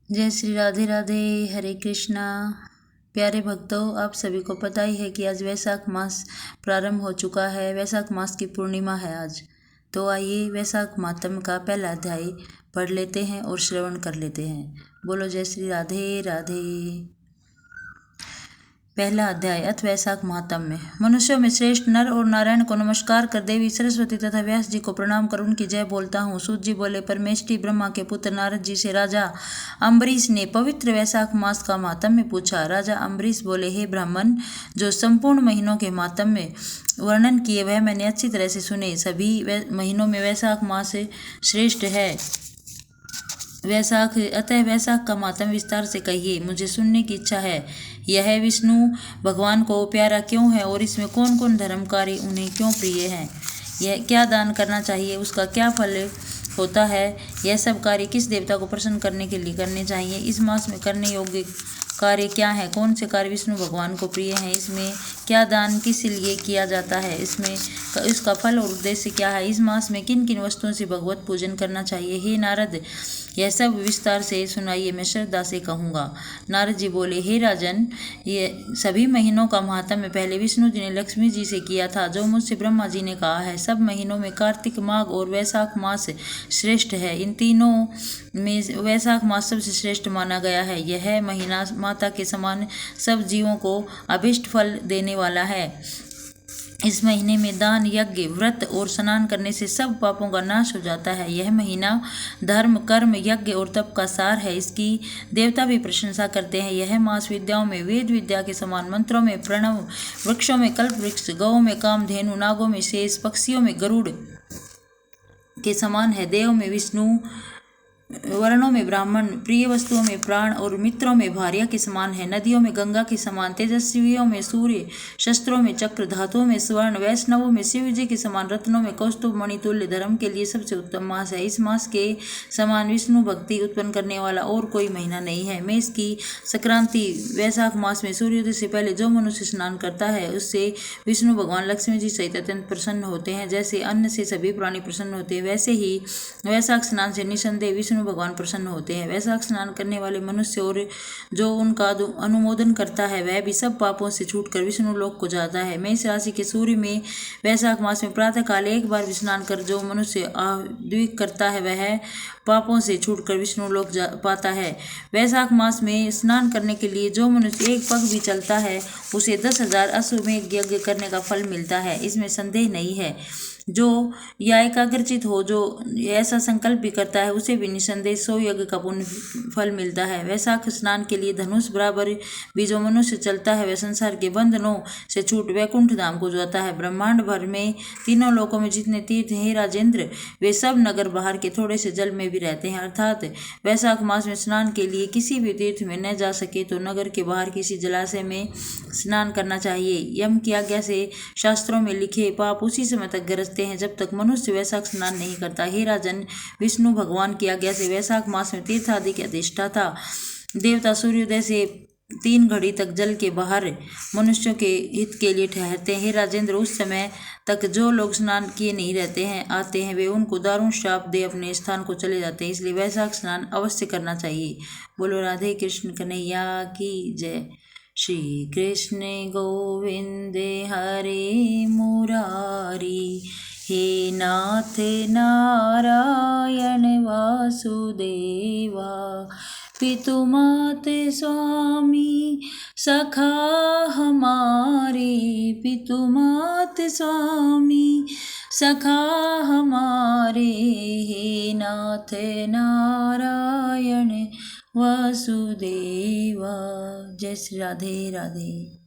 जय श्री राधे राधे। हरे कृष्णा। प्यारे भक्तों, आप सभी को पता ही है कि आज वैशाख मास प्रारंभ हो चुका है। वैशाख मास की पूर्णिमा है आज। तो आइए वैशाख मातम का पहला अध्याय पढ़ लेते हैं और श्रवण कर लेते हैं। बोलो जय श्री राधे राधे। पहला अध्याय अथ वैशाख महात्म्य। मनुष्यों में श्रेष्ठ नर और नारायण को नमस्कार कर देवी सरस्वती तथा व्यास जी को प्रणाम कर उनकी जय बोलता हूँ। सूत जी बोले, परमेष्टि ब्रह्मा के पुत्र नारद जी से राजा अम्बरीश ने पवित्र वैशाख मास का महात्म्य पूछा। राजा अम्बरीश बोले, हे ब्राह्मण, जो संपूर्ण महीनों के महात्म्य वर्णन किए वह मैंने अच्छी तरह से सुने। सभी महीनों में वैशाख मास श्रेष्ठ है। अतः वैशाख का महात्म्य विस्तार से कहिए, मुझे सुनने की इच्छा है। यह विष्णु भगवान को प्यारा क्यों है और इसमें कौन कौन धर्म कार्य उन्हें क्यों प्रिय है? यह क्या दान करना चाहिए, उसका क्या फल होता है? यह सब कार्य किस देवता को प्रसन्न करने के लिए करने चाहिए? इस मास में करने योग्य कार्य क्या है? कौन से कार्य विष्णु भगवान को प्रिय हैं? इसमें क्या दान किस लिए किया जाता है? इसका फल और उद्देश्य क्या है? इस मास में किन किन वस्तुओं से भगवत पूजन करना चाहिए? हे नारद, यह सब विस्तार से सुनाइए, मैं श्रद्धा से कहूँगा। नारद जी बोले, हे राजन, ये सभी महीनों का महात्म्य पहले विष्णु जी ने लक्ष्मी जी से किया था, जो मुझसे ब्रह्मा जी ने कहा है। सब महीनों में कार्तिक, माघ और वैशाख मास श्रेष्ठ है। इन तीनों में वैशाख मास सबसे श्रेष्ठ माना गया है। यह महीना माता के समान सब जीवों को अभिष्ट फल देने वाला है। इस महीने में दान, यज्ञ, व्रत और स्नान करने से सब पापों का नाश हो जाता है। यह महीना धर्म, कर्म, यज्ञ और तप का सार है। इसकी देवता भी प्रशंसा करते हैं। यह मास विद्याओं में वेद विद्या के समान, मंत्रों में प्रणव, वृक्षों में कल्प वृक्ष, गौों में कामधेनु, नागों में शेष, पक्षियों में गरुड़ के समान है। देव में विष्णु, वर्णों में ब्राह्मण, प्रिय वस्तुओं में प्राण और मित्रों में भार्या के समान है। नदियों में गंगा के समान, तेजस्वियों में सूर्य, शस्त्रों में चक्र, धातुओं में स्वर्ण, वैष्णवों में शिव जी के समान, रत्नों में कौस्तुभ मणि तुल्य। धर्म के लिए सबसे उत्तम मास है। इस मास के समान विष्णु भक्ति उत्पन्न करने वाला और कोई महीना नहीं है। मैं इसकी संक्रांति वैशाख मास में सूर्योदय से पहले जो मनुष्य स्नान करता है उससे विष्णु भगवान लक्ष्मी जी सहित अत्यंत प्रसन्न होते हैं। जैसे अन्न से सभी प्राणी प्रसन्न होते हैं, वैसे ही वैशाख स्नान से निसंदेह विष्णु भगवान प्रसन्न होते हैं। वैशाख स्नान करने वाले मनुष्य और जो उनका अनुमोदन करता है वह भी सब पापों से छूटकर विष्णु लोक को जाता है। मेष राशि के सूर्य में वैशाख मास में प्रातः काल एक बार भी स्नान कर जो मनुष्य द्विक करता है वह पापों से छूटकर विष्णु लोक पाता है। वैशाख मास में स्नान करने के लिए जो मनुष्य एक पग भी चलता है उसे 10,000 अश्वमेध यज्ञ करने का फल मिलता है। इसमें संदेह नहीं है। जो या एकाग्रचित हो, जो ऐसा संकल्प भी करता है उसे भी निसंदेह 100 यज्ञ का पुण्य फल मिलता है। वैशाख स्नान के लिए धनुष बराबर भी जो मनुष्य चलता है वह संसार के बंधनों से छूट वैकुंठ धाम को जाता है। ब्रह्मांड भर में तीनों लोकों में जितने तीर्थ हैं राजेंद्र, वे सब नगर बाहर के थोड़े से जल में भी रहते हैं। अर्थात वैशाख मास में स्नान के लिए किसी भी तीर्थ में न जा सके तो नगर के बाहर किसी जलाशय में स्नान करना चाहिए। यम की आज्ञा से शास्त्रों में लिखे पाप उसी समय तक गरजते हैं जब तक मनुष्य वैशाख स्नान नहीं करता। हे राजन, विष्णु भगवान की आज्ञा से वैशाख मास में तीर्थ आदि के अधिष्ठाता देवता सूर्योदय से 3 घड़ी तक जल के बाहर मनुष्यों के हित के लिए ठहरते हैं। हे राजेंद्र, उस समय तक जो लोग स्नान किए नहीं रहते हैं आते हैं वे उनको दारुण श्राप दे अपने स्थान को चले जाते हैं। इसलिए वैशाख स्नान अवश्य करना चाहिए। बोलो राधे कृष्ण कन्हैया की जय। श्री कृष्ण गोविंद हरे मुरारी, हे नाथ नारायण वासुदेवा। पितुमात स्वामी सखा हमारे, पितुमात स्वामी सखा हमारे, हे नाथ नारायण वासुदेवा। जय श्री राधे राधे।